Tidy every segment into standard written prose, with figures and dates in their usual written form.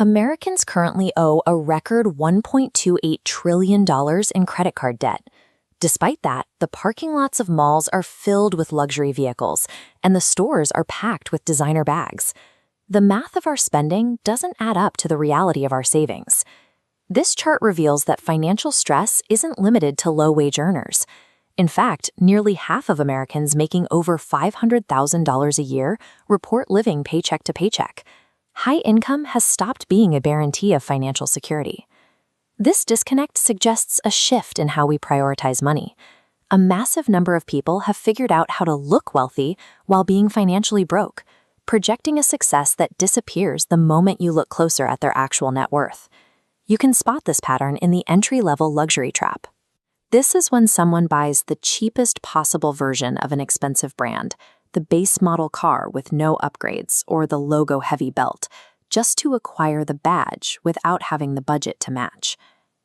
Americans currently owe a record $1.28 trillion in credit card debt. Despite that, the parking lots of malls are filled with luxury vehicles, and the stores are packed with designer bags. The math of our spending doesn't add up to the reality of our savings. This chart reveals that financial stress isn't limited to low-wage earners. In fact, nearly half of Americans making over $500,000 a year report living paycheck to paycheck. High income has stopped being a guarantee of financial security. This disconnect suggests a shift in how we prioritize money. A massive number of people have figured out how to look wealthy while being financially broke, projecting a success that disappears the moment you look closer at their actual net worth. You can spot this pattern in the entry-level luxury trap. This is when someone buys the cheapest possible version of an expensive brand, the base model car with no upgrades or the logo-heavy belt, just to acquire the badge without having the budget to match.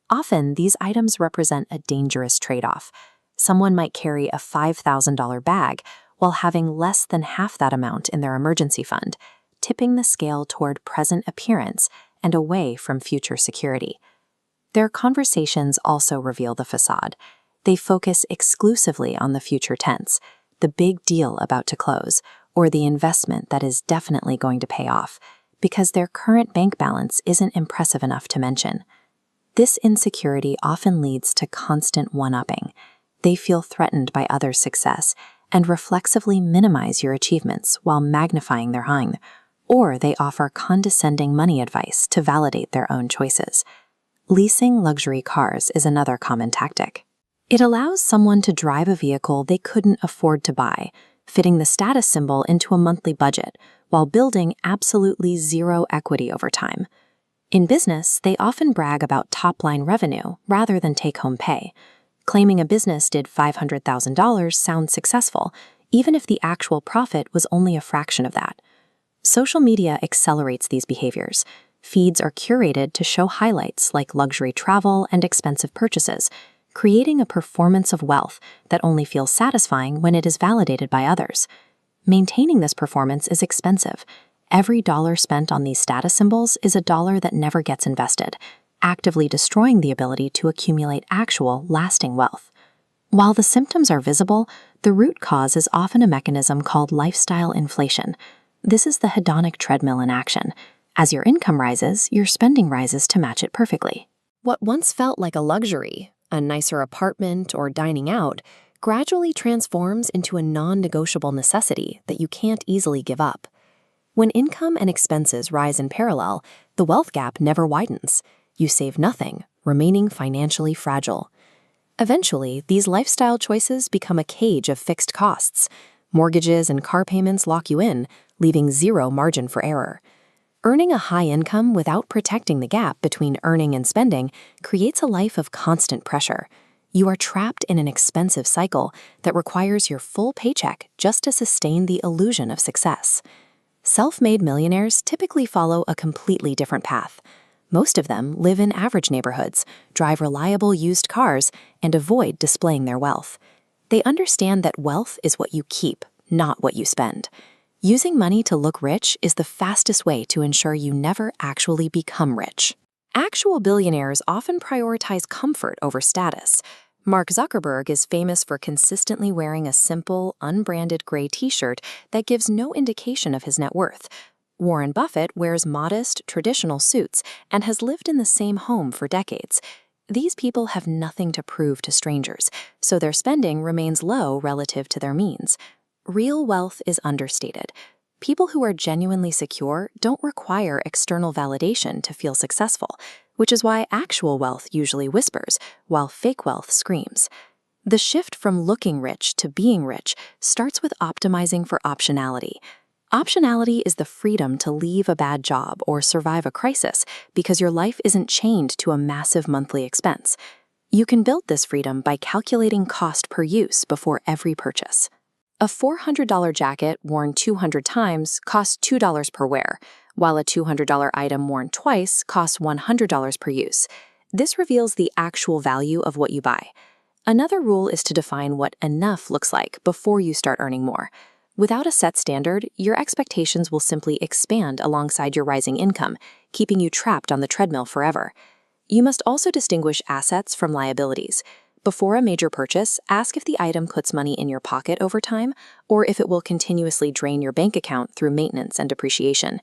Often, these items represent a dangerous trade-off. Someone might carry a $5,000 bag while having less than half that amount in their emergency fund, tipping the scale toward present appearance and away from future security. Their conversations also reveal the facade. They focus exclusively on the future tense, the big deal about to close, or the investment that is definitely going to pay off, because their current bank balance isn't impressive enough to mention. This insecurity often leads to constant one-upping. They feel threatened by others' success and reflexively minimize your achievements while magnifying their hang, or they offer condescending money advice to validate their own choices. Leasing luxury cars is another common tactic. It allows someone to drive a vehicle they couldn't afford to buy, fitting the status symbol into a monthly budget, while building absolutely zero equity over time. In business, they often brag about top-line revenue rather than take-home pay. Claiming a business did $500,000 sounds successful, even if the actual profit was only a fraction of that. Social media accelerates these behaviors. Feeds are curated to show highlights like luxury travel and expensive purchases, creating a performance of wealth that only feels satisfying when it is validated by others. Maintaining this performance is expensive. Every dollar spent on these status symbols is a dollar that never gets invested, actively destroying the ability to accumulate actual, lasting wealth. While the symptoms are visible, the root cause is often a mechanism called lifestyle inflation. This is the hedonic treadmill in action. As your income rises, your spending rises to match it perfectly. What once felt like a luxury, a nicer apartment or dining out, gradually transforms into a non-negotiable necessity that you can't easily give up. When income and expenses rise in parallel, the wealth gap never widens. You save nothing, remaining financially fragile. Eventually, these lifestyle choices become a cage of fixed costs. Mortgages and car payments lock you in, leaving zero margin for error. Earning a high income without protecting the gap between earning and spending creates a life of constant pressure. You are trapped in an expensive cycle that requires your full paycheck just to sustain the illusion of success. Self-made millionaires typically follow a completely different path. Most of them live in average neighborhoods, drive reliable used cars, and avoid displaying their wealth. They understand that wealth is what you keep, not what you spend. Using money to look rich is the fastest way to ensure you never actually become rich. Actual billionaires often prioritize comfort over status. Mark Zuckerberg is famous for consistently wearing a simple, unbranded gray t-shirt that gives no indication of his net worth. Warren Buffett wears modest, traditional suits and has lived in the same home for decades. These people have nothing to prove to strangers, so their spending remains low relative to their means. Real wealth is understated. People who are genuinely secure don't require external validation to feel successful, which is why actual wealth usually whispers, while fake wealth screams. The shift from looking rich to being rich starts with optimizing for optionality. Optionality is the freedom to leave a bad job or survive a crisis because your life isn't chained to a massive monthly expense. You can build this freedom by calculating cost per use before every purchase. A $400 jacket worn 200 times costs $2 per wear, while a $200 item worn twice costs $100 per use. This reveals the actual value of what you buy. Another rule is to define what enough looks like before you start earning more. Without a set standard, your expectations will simply expand alongside your rising income, keeping you trapped on the treadmill forever. You must also distinguish assets from liabilities. Before a major purchase, ask if the item puts money in your pocket over time or if it will continuously drain your bank account through maintenance and depreciation.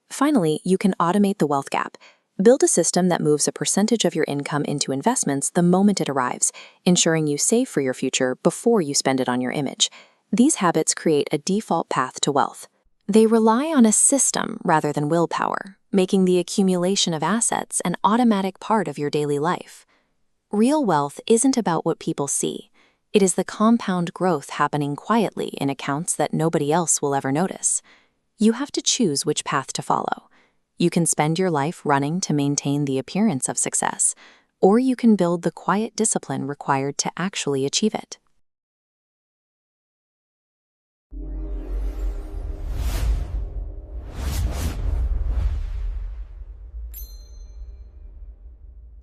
Finally, you can automate the wealth gap. Build a system that moves a percentage of your income into investments the moment it arrives, ensuring you save for your future before you spend it on your image. These habits create a default path to wealth. They rely on a system rather than willpower, making the accumulation of assets an automatic part of your daily life. Real wealth isn't about what people see. It is the compound growth happening quietly in accounts that nobody else will ever notice. You have to choose which path to follow. You can spend your life running to maintain the appearance of success, or you can build the quiet discipline required to actually achieve it.